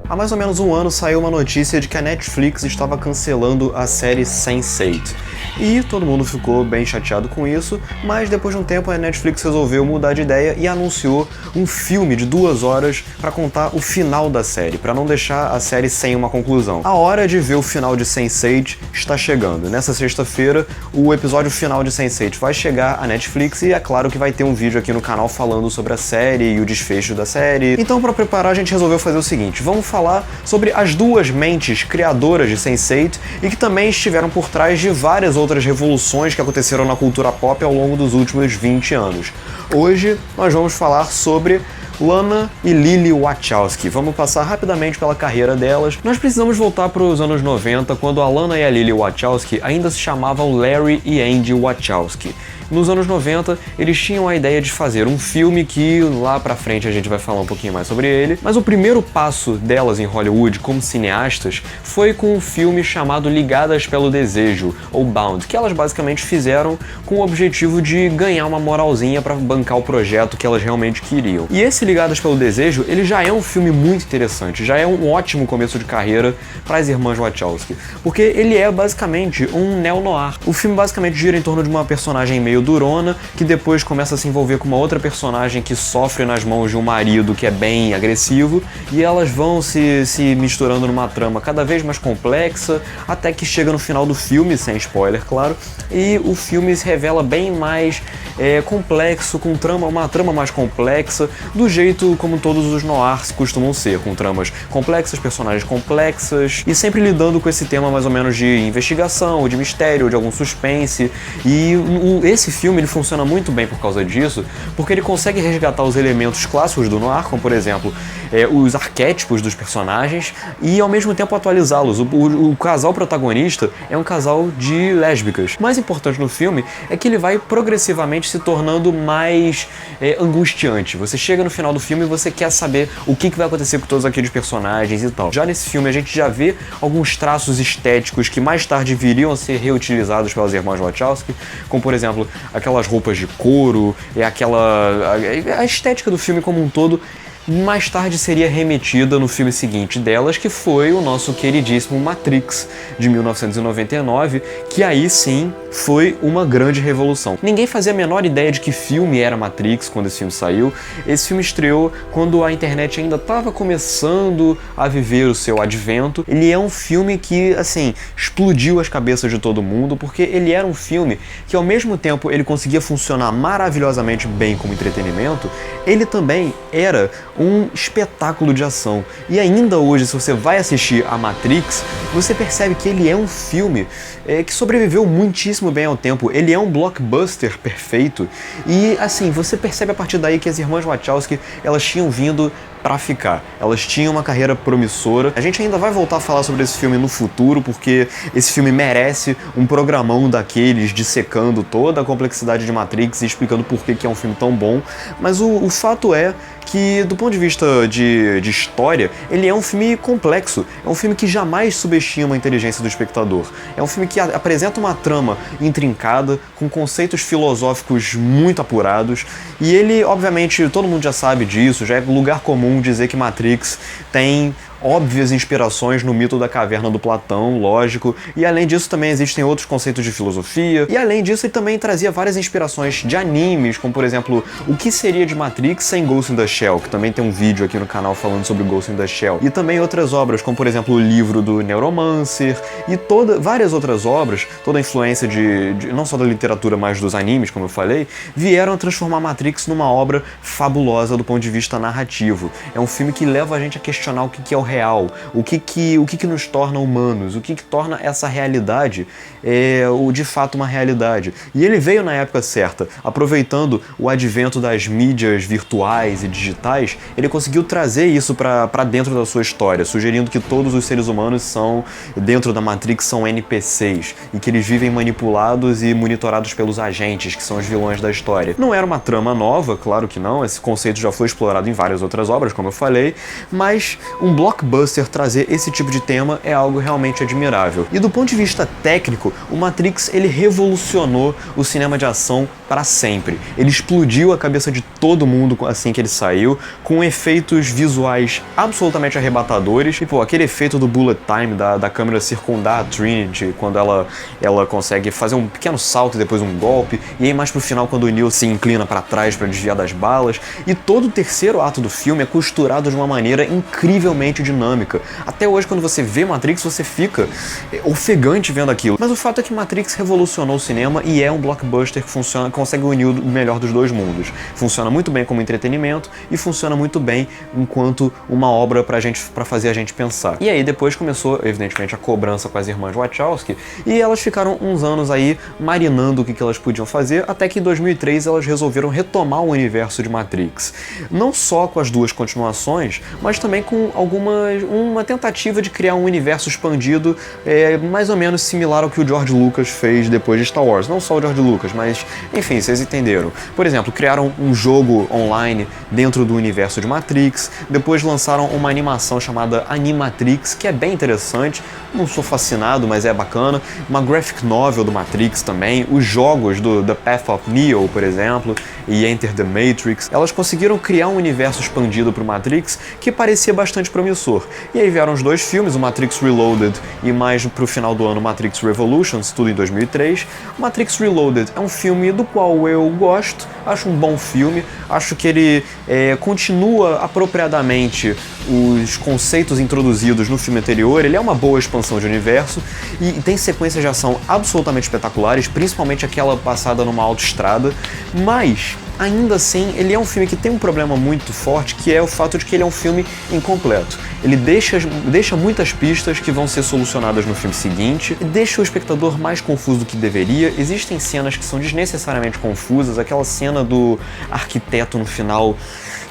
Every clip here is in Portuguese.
Há mais ou menos um ano saiu uma notícia de que a Netflix estava cancelando a série Sense8. E todo mundo ficou bem chateado com isso, mas depois de um tempo a Netflix resolveu mudar de ideia e anunciou um filme de 2 horas para contar o final da série, para não deixar a série sem uma conclusão. A hora de ver o final de Sense8 está chegando. Nessa sexta-feira, o episódio final de Sense8 vai chegar à Netflix e é claro que vai ter um vídeo aqui no canal falando sobre a série e o desfecho da série. Então, para preparar, a gente resolveu fazer o seguinte: vamos falar sobre as duas mentes criadoras de Sense8 e que também estiveram por trás de várias outras revoluções que aconteceram na cultura pop ao longo dos últimos 20 anos. Hoje nós vamos falar sobre Lana e Lily Wachowski. Vamos passar rapidamente pela carreira delas. Nós precisamos voltar para os anos 90, quando a Lana e a Lily Wachowski ainda se chamavam Larry e Andy Wachowski. Nos anos 90, eles tinham a ideia de fazer um filme que lá pra frente a gente vai falar um pouquinho mais sobre ele, mas o primeiro passo delas em Hollywood como cineastas foi com um filme chamado Ligadas pelo Desejo, ou Bound, que elas basicamente fizeram com o objetivo de ganhar uma moralzinha pra bancar o projeto que elas realmente queriam. E esse Ligadas pelo Desejo, ele já é um filme muito interessante, já é um ótimo começo de carreira para as irmãs Wachowski, porque ele é basicamente um neo-noir. O filme basicamente gira em torno de uma personagem meio durona, que depois começa a se envolver com uma outra personagem que sofre nas mãos de um marido que é bem agressivo, e elas vão se misturando numa trama cada vez mais complexa, até que chega no final do filme, sem spoiler, claro, e o filme se revela bem mais complexo, com uma trama mais complexa, do jeito como todos os noirs costumam ser, com tramas complexas, personagens complexas, e sempre lidando com esse tema mais ou menos de investigação, ou de mistério, ou de algum suspense. E esse filme ele funciona muito bem por causa disso, porque ele consegue resgatar os elementos clássicos do noir, como por exemplo os arquétipos dos personagens, e ao mesmo tempo atualizá-los. O casal protagonista é um casal de lésbicas. O mais importante no filme é que ele vai progressivamente se tornando mais angustiante. Você chega no final do filme e você quer saber o que vai acontecer com todos aqueles personagens e tal. Já nesse filme a gente já vê alguns traços estéticos que mais tarde viriam a ser reutilizados pelas irmãs Wachowski, como por exemplo aquelas roupas de couro, a estética do filme como um todo. Mais tarde seria remetida no filme seguinte delas, que foi o nosso queridíssimo Matrix, de 1999, que aí sim foi uma grande revolução. Ninguém fazia a menor ideia de que filme era Matrix quando esse filme saiu. Esse filme estreou quando a internet ainda estava começando a viver o seu advento. Ele é um filme que, assim, explodiu as cabeças de todo mundo, porque ele era um filme que, ao mesmo tempo, ele conseguia funcionar maravilhosamente bem como entretenimento, ele também era um espetáculo de ação. E ainda hoje, se você vai assistir a Matrix, você percebe que ele é um filme que sobreviveu muitíssimo bem ao tempo. Ele é um blockbuster perfeito. E assim, você percebe a partir daí que as irmãs Wachowski, elas tinham vindo pra ficar. Elas tinham uma carreira promissora. A gente ainda vai voltar a falar sobre esse filme no futuro, porque esse filme merece um programão daqueles dissecando toda a complexidade de Matrix e explicando por que é um filme tão bom. Mas o fato é que, do ponto de vista de história, ele é um filme complexo. É um filme que jamais subestima a inteligência do espectador. É um filme que apresenta uma trama intrincada, com conceitos filosóficos muito apurados, e ele, obviamente, todo mundo já sabe disso, já é lugar comum dizer que Matrix tem óbvias inspirações no mito da caverna do Platão, lógico, e além disso também existem outros conceitos de filosofia, e além disso ele também trazia várias inspirações de animes, como por exemplo, o que seria de Matrix sem Ghost in the Shell, que também tem um vídeo aqui no canal falando sobre Ghost in the Shell, e também outras obras, como por exemplo o livro do Neuromancer, e várias outras obras, toda a influência de não só da literatura, mas dos animes, como eu falei, vieram a transformar Matrix numa obra fabulosa do ponto de vista narrativo. É um filme que leva a gente a questionar o que é o real, o que nos torna humanos, o que torna essa realidade de fato uma realidade. E ele veio na época certa, aproveitando o advento das mídias virtuais e digitais, ele conseguiu trazer isso para dentro da sua história, sugerindo que todos os seres humanos dentro da Matrix, são NPCs, e que eles vivem manipulados e monitorados pelos agentes, que são os vilões da história. Não era uma trama nova, claro que não, esse conceito já foi explorado em várias outras obras, como eu falei, mas um blockbuster blockbuster trazer esse tipo de tema é algo realmente admirável. E do ponto de vista técnico, o Matrix ele revolucionou o cinema de ação para sempre. Ele explodiu a cabeça de todo mundo assim que ele saiu, com efeitos visuais absolutamente arrebatadores. E, aquele efeito do bullet time, da câmera circundar a Trinity, quando ela consegue fazer um pequeno salto e depois um golpe, e aí mais pro final quando o Neo se inclina para trás para desviar das balas. E todo o terceiro ato do filme é costurado de uma maneira incrivelmente dinâmica. Até hoje, quando você vê Matrix, você fica ofegante vendo aquilo. Mas o fato é que Matrix revolucionou o cinema e é um blockbuster que funciona, consegue unir o melhor dos dois mundos. Funciona muito bem como entretenimento e funciona muito bem enquanto uma obra pra fazer a gente pensar. E aí depois começou, evidentemente, a cobrança com as irmãs Wachowski e elas ficaram uns anos aí marinando o que elas podiam fazer, até que em 2003 elas resolveram retomar o universo de Matrix. Não só com as duas continuações, mas também com uma tentativa de criar um universo expandido mais ou menos similar ao que o George Lucas fez depois de Star Wars. Não só o George Lucas, mas enfim, vocês entenderam. Por exemplo, criaram um jogo online dentro do universo de Matrix, depois lançaram uma animação chamada Animatrix, que é bem interessante, não sou fascinado, mas é bacana, uma graphic novel do Matrix também, os jogos do The Path of Neo, por exemplo, e Enter the Matrix, elas conseguiram criar um universo expandido para o Matrix que parecia bastante promissor. E aí vieram os dois filmes, o Matrix Reloaded e mais pro final do ano Matrix Revolutions, tudo em 2003. Matrix Reloaded é um filme do qual eu gosto, acho um bom filme, acho que ele continua apropriadamente os conceitos introduzidos no filme anterior, ele é uma boa expansão de universo e tem sequências de ação absolutamente espetaculares, principalmente aquela passada numa autoestrada, mas ainda assim, ele é um filme que tem um problema muito forte, que é o fato de que ele é um filme incompleto. Ele deixa muitas pistas que vão ser solucionadas no filme seguinte, deixa o espectador mais confuso do que deveria. Existem cenas que são desnecessariamente confusas, aquela cena do arquiteto no final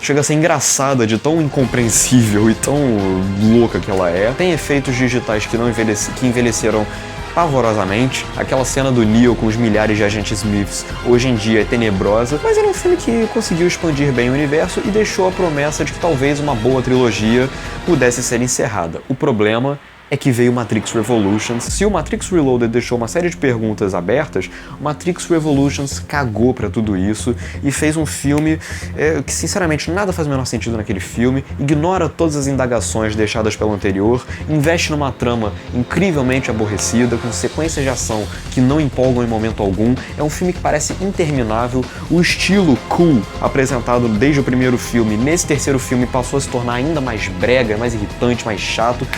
chega a ser engraçada de tão incompreensível e tão louca que ela é. Tem efeitos digitais que envelheceram pavorosamente. Aquela cena do Neo com os milhares de agentes Smiths hoje em dia é tenebrosa, mas era um filme que conseguiu expandir bem o universo e deixou a promessa de que talvez uma boa trilogia pudesse ser encerrada. O problema é que veio Matrix Revolutions. Se o Matrix Reloaded deixou uma série de perguntas abertas, o Matrix Revolutions cagou pra tudo isso e fez um filme que sinceramente nada faz o menor sentido naquele filme, ignora todas as indagações deixadas pelo anterior, investe numa trama incrivelmente aborrecida, com sequências de ação que não empolgam em momento algum. É um filme que parece interminável, o estilo cool apresentado desde o primeiro filme, nesse terceiro filme passou a se tornar ainda mais brega, mais irritante, mais chato.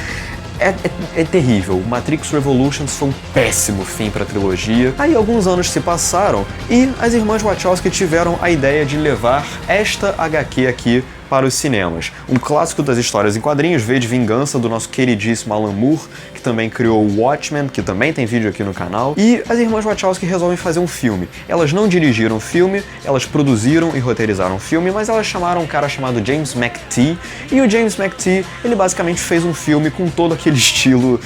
É terrível. Matrix Revolutions foi um péssimo fim para a trilogia. Aí alguns anos se passaram e as irmãs Wachowski tiveram a ideia de levar esta HQ aqui para os cinemas. Um clássico das histórias em quadrinhos, V de Vingança, do nosso queridíssimo Alan Moore, que também criou o Watchmen, que também tem vídeo aqui no canal. E as irmãs Wachowski resolvem fazer um filme. Elas não dirigiram o filme, elas produziram e roteirizaram o filme, mas elas chamaram um cara chamado James McTee, e o James McTee, ele basicamente fez um filme com todo aquele estilo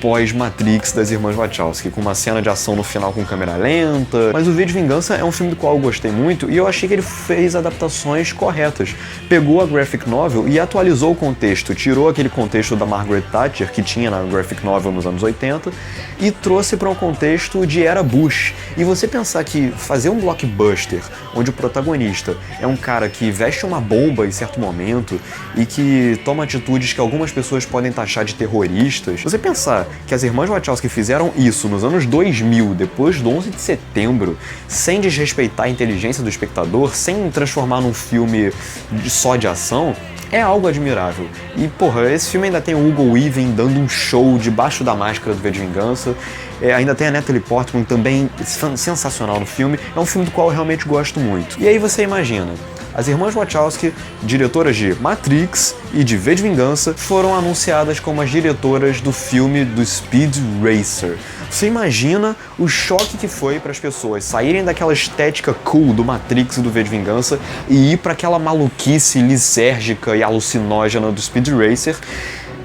pós-Matrix das irmãs Wachowski, com uma cena de ação no final com câmera lenta. Mas o V de Vingança é um filme do qual eu gostei muito, e eu achei que ele fez adaptações corretas. Pegou a graphic novel e atualizou o contexto, tirou aquele contexto da Margaret Thatcher que tinha na graphic novel nos anos 80 e trouxe para um contexto de era Bush. E você pensar que fazer um blockbuster onde o protagonista é um cara que veste uma bomba em certo momento e que toma atitudes que algumas pessoas podem taxar de terroristas, você pensar que as irmãs Wachowski fizeram isso nos anos 2000, depois do 11 de setembro, sem desrespeitar a inteligência do espectador, sem transformar num filme só de ação, é algo admirável. E, porra, esse filme ainda tem o Hugo Weaving dando um show debaixo da máscara do V de Vingança. Ainda tem a Natalie Portman também sensacional no filme. É um filme do qual eu realmente gosto muito. E aí você imagina, as irmãs Wachowski, diretoras de Matrix e de V de Vingança, foram anunciadas como as diretoras do filme do Speed Racer. Você imagina o choque que foi para as pessoas saírem daquela estética cool do Matrix e do V de Vingança e ir para aquela maluquice lisérgica e alucinógena do Speed Racer.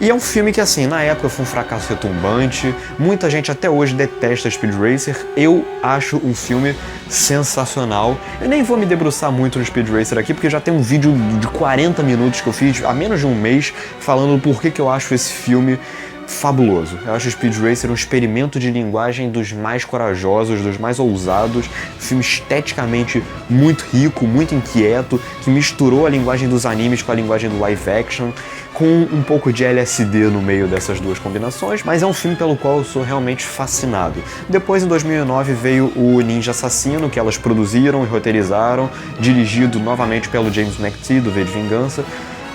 E é um filme que, assim, na época foi um fracasso retumbante, muita gente até hoje detesta Speed Racer, eu acho um filme sensacional. Eu nem vou me debruçar muito no Speed Racer aqui, porque já tem um vídeo de 40 minutos que eu fiz há menos de um mês, falando por que eu acho esse filme fabuloso. Eu acho o Speed Racer um experimento de linguagem dos mais corajosos, dos mais ousados, um filme esteticamente muito rico, muito inquieto, que misturou a linguagem dos animes com a linguagem do live action, com um pouco de LSD no meio dessas duas combinações, mas é um filme pelo qual eu sou realmente fascinado. Depois, em 2009, veio o Ninja Assassino, que elas produziram e roteirizaram, dirigido novamente pelo James McTee, do V de Vingança,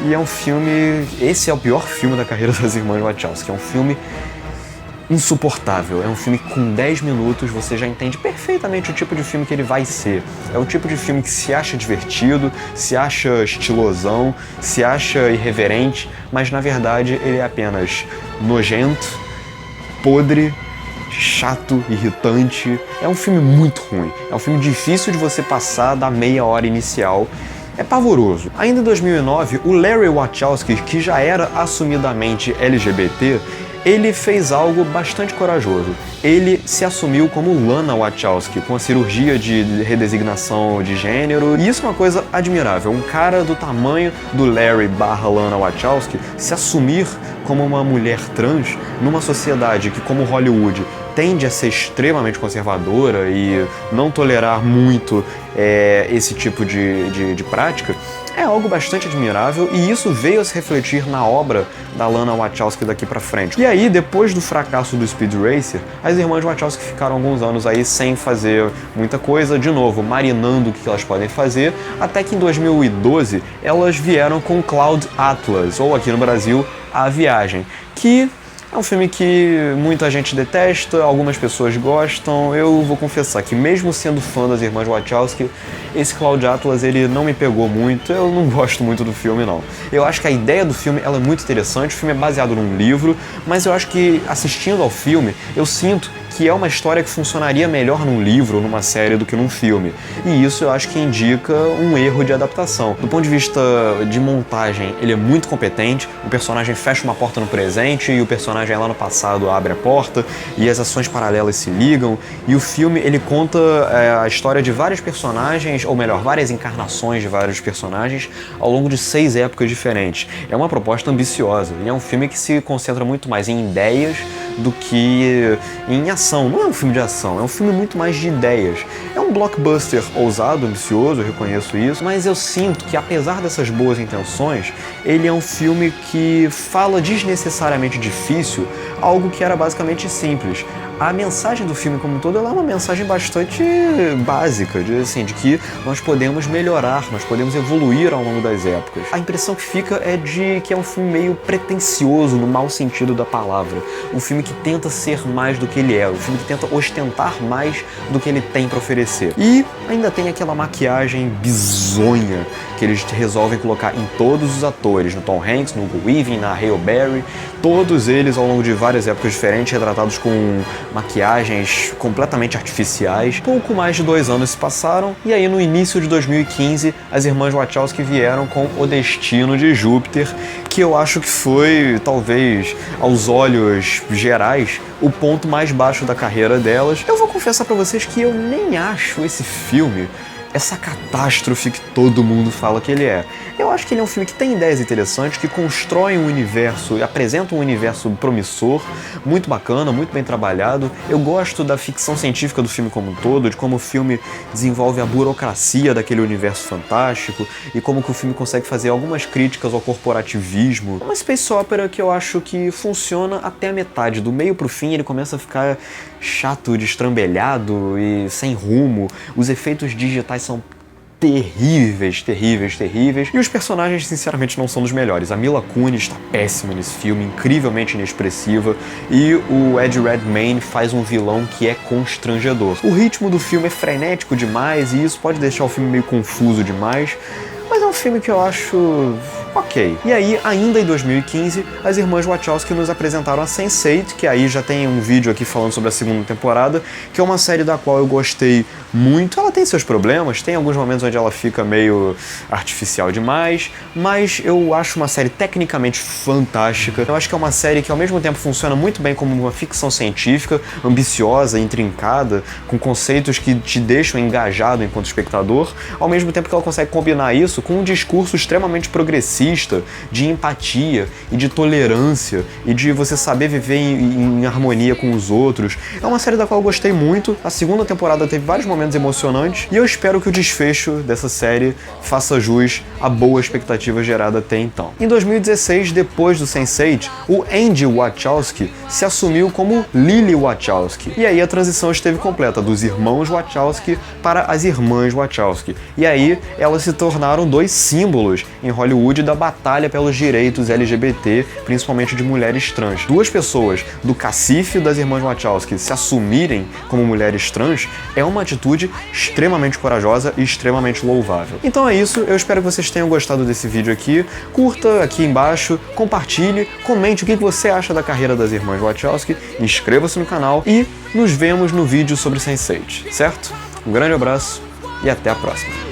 e é um filme... Esse é o pior filme da carreira das irmãs Wachowski. É um filme insuportável. É um filme que com 10 minutos você já entende perfeitamente o tipo de filme que ele vai ser. É o tipo de filme que se acha divertido, se acha estilosão, se acha irreverente, mas na verdade ele é apenas nojento, podre, chato, irritante. É um filme muito ruim. É um filme difícil de você passar da meia hora inicial. É pavoroso. Ainda em 2009, o Larry Wachowski, que já era assumidamente LGBT, ele fez algo bastante corajoso. Ele se assumiu como Lana Wachowski, com a cirurgia de redesignação de gênero, e isso é uma coisa admirável. Um cara do tamanho do Larry / Lana Wachowski se assumir como uma mulher trans numa sociedade que, como Hollywood, tende a ser extremamente conservadora e não tolerar muito esse tipo de prática, é algo bastante admirável, e isso veio a se refletir na obra da Lana Wachowski daqui pra frente. E aí, depois do fracasso do Speed Racer, as irmãs Wachowski ficaram alguns anos aí sem fazer muita coisa, de novo, marinando o que elas podem fazer, até que em 2012 elas vieram com Cloud Atlas, ou aqui no Brasil, A Viagem, que é um filme que muita gente detesta, algumas pessoas gostam. Eu vou confessar que, mesmo sendo fã das irmãs Wachowski, esse Cloud Atlas ele não me pegou muito. Eu não gosto muito do filme, não. Eu acho que a ideia do filme ela é muito interessante, o filme é baseado num livro, mas eu acho que, assistindo ao filme, eu sinto que é uma história que funcionaria melhor num livro ou numa série do que num filme. E isso eu acho que indica um erro de adaptação. Do ponto de vista de montagem, ele é muito competente, o personagem fecha uma porta no presente e o personagem lá no passado abre a porta e as ações paralelas se ligam, e o filme ele conta a história de vários personagens, ou melhor, várias encarnações de vários personagens ao longo de 6 épocas diferentes. É uma proposta ambiciosa e é um filme que se concentra muito mais em ideias do que em ação. Não é um filme de ação, é um filme muito mais de ideias. É um blockbuster ousado, ambicioso, eu reconheço isso, mas eu sinto que, apesar dessas boas intenções, ele é um filme que fala desnecessariamente difícil algo que era basicamente simples. A mensagem do filme como um todo ela é uma mensagem bastante básica, de que nós podemos melhorar, nós podemos evoluir ao longo das épocas. A impressão que fica é de que é um filme meio pretensioso, no mau sentido da palavra. Um filme que tenta ser mais do que ele é, um filme que tenta ostentar mais do que ele tem para oferecer. E ainda tem aquela maquiagem bizonha que eles resolvem colocar em todos os atores, no Tom Hanks, no Hugo Weaving, na Halle Berry, todos eles ao longo de várias épocas diferentes, retratados com maquiagens completamente artificiais. Pouco mais de 2 anos se passaram, e aí no início de 2015 as irmãs Wachowski vieram com O Destino de Júpiter, que eu acho que foi, talvez, aos olhos gerais, o ponto mais baixo da carreira delas. Eu vou confessar pra vocês que eu nem acho esse filme essa catástrofe que todo mundo fala que ele é. Eu acho que ele é um filme que tem ideias interessantes, que constrói um universo, apresenta um universo promissor, muito bacana, muito bem trabalhado. Eu gosto da ficção científica do filme como um todo, de como o filme desenvolve a burocracia daquele universo fantástico e como que o filme consegue fazer algumas críticas ao corporativismo. É uma space opera que eu acho que funciona até a metade. Do meio pro fim ele começa a ficar chato, destrambelhado e sem rumo. Os efeitos digitais são terríveis. E os personagens, sinceramente, não são dos melhores. A Mila Kunis está péssima nesse filme, incrivelmente inexpressiva, e o Ed Redmayne faz um vilão que é constrangedor. O ritmo do filme é frenético demais, e isso pode deixar o filme meio confuso demais, mas é um filme que eu acho ok. E aí, ainda em 2015, as irmãs Wachowski nos apresentaram a Sense8, que aí já tem um vídeo aqui falando sobre a segunda temporada, que é uma série da qual eu gostei muito. Ela tem seus problemas, tem alguns momentos onde ela fica meio artificial demais, mas eu acho uma série tecnicamente fantástica. Eu acho que é uma série que ao mesmo tempo funciona muito bem como uma ficção científica, ambiciosa, intrincada, com conceitos que te deixam engajado enquanto espectador, ao mesmo tempo que ela consegue combinar isso com um discurso extremamente progressista, de empatia e de tolerância e de você saber viver em harmonia com os outros. É uma série da qual eu gostei muito. A segunda temporada teve vários momentos emocionantes e eu espero que o desfecho dessa série faça jus à boa expectativa gerada até então. Em 2016, depois do Sense8, o Andy Wachowski se assumiu como Lily Wachowski. E aí a transição esteve completa dos irmãos Wachowski para as irmãs Wachowski. E aí elas se tornaram dois símbolos em Hollywood da batalha pelos direitos LGBT, principalmente de mulheres trans. Duas pessoas do cacife das irmãs Wachowski se assumirem como mulheres trans é uma atitude extremamente corajosa e extremamente louvável. Então é isso, eu espero que vocês tenham gostado desse vídeo aqui. Curta aqui embaixo, compartilhe, comente o que você acha da carreira das irmãs Wachowski, inscreva-se no canal e nos vemos no vídeo sobre Sense8, certo? Um grande abraço e até a próxima!